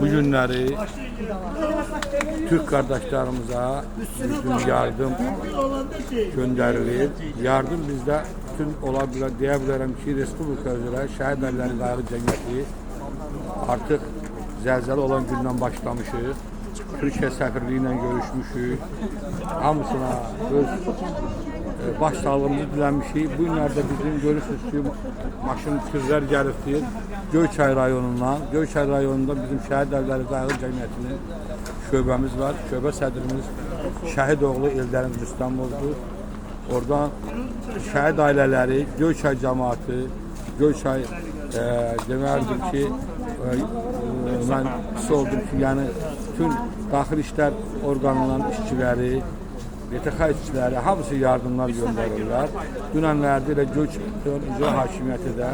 Bu günleri Türk kardeşlerimize bütün yardım gönderilir. Yardım bizde bütün olabilir diyebilirim ki Respublika üzere şehit elleri gayrı cemiyeti artık zelzele olan günden başlamışız. Türkiye səfirliyi ilə görüşmüşük. Hamısına öz başsağlığımızı diləmişik. Bu günlərdə bizim görürsünüz ki, maşın türlər gəlibdir Göyçay rayonundan. Göyçay rayonunda bizim şəhid evləri qayğı cəmiyyətinin şöbəmiz var. Şöbə sədrimiz şəhid oğlu Eldəniz Rüstəmovdur. Oradan şəhid ailələri, Göyçay cəmaatı, Göyçay deməliydim ki, mən pis oldum ki, yəni bütün daxil işlər orqanlarının işçiləri, YTX işçiləri hamısı yardımlar göndərirlər. Dünənlərdə elə Göyçay icra hakimiyyəti də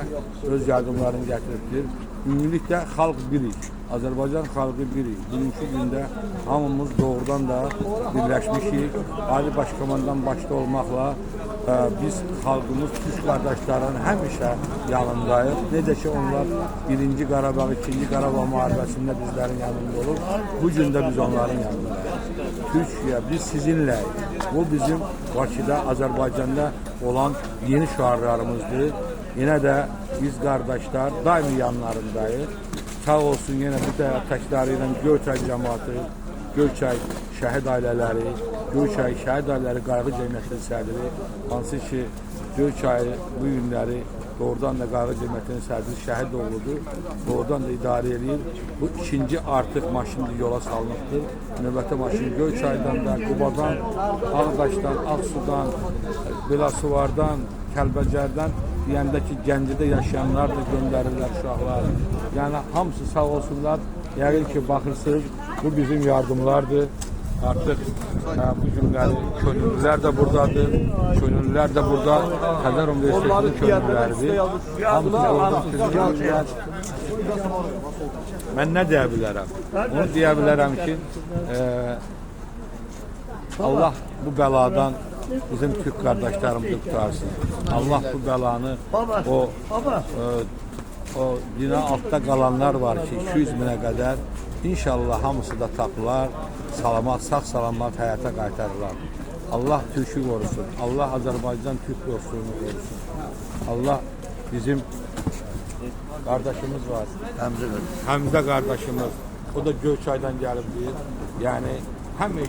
öz yardımlarını gətiribdir. Ümumilikdə xalq birik, Azərbaycan xalqı birik. Bugünkü gündə hamımız doğrudan da birləşmişik. Ali Başkomandan başda olmaqla biz xalqımız, Türk qardaşların həmişə yanındayıq. Necə ki onlar 1-ci Qarabağ, 2-ci Qarabağ müharibəsində bizlərin yanında olur. Bu gün də biz onların yanındayıq. Türkiyə, biz sizinləyik. Bu bizim Bakıda, Azərbaycanda olan yeni şüarlarımızdır. Yenə də biz qardaşlar daimi yanlarındayıq. Sağ olsun yenə bu da təkləri ilə Göyçay cəmaatı, Göyçay şəhid ailələri, Göyçay şəhid ailələri qayğı cəmiyyətinin sədri, hansı ki Göyçayı bu günləri doğrudan da qayğı cəmiyyətinin sədri şəhid oğludur. Doğrudan da idarə edir. Bu ikinci artıq maşın yola salınıbdır. Növbəti maşın Göyçaydan da, Qubadan, Ağdaşdan, Ağsudan, Belasuvardan, Kəlbəcərdən deyəndə ki, Gəncədə yaşayanlar da göndərirlər uşaqlar. Yəni hamısı sağ olsunlar. Yəqin ki, baxırsınız, bu bizim yardımlardır. Artıq bu günləri könüllülər də buradadır. Könüllülər də burada Xəzər Universitetinin könüllüləridir. Hamısı orada. Mən nə deyə bilərəm? Onu deyə bilərəm ki, Allah bu bəladan bizim Türk qardaşlarımızı qutarsın. Allah bu bəlanı o yine altta qalanlar var ki 200 minə qədər inşallah hamısı da tapılar, sağ-salamat həyata qaytarırlar. Allah Türk'ü qorusun. Allah Azərbaycan Türk dostluğunu qorusun. Allah bizim qardaşımız var. Həmzə qardaşımız. O da Göyçaydan gəlibdir. Yəni həmişə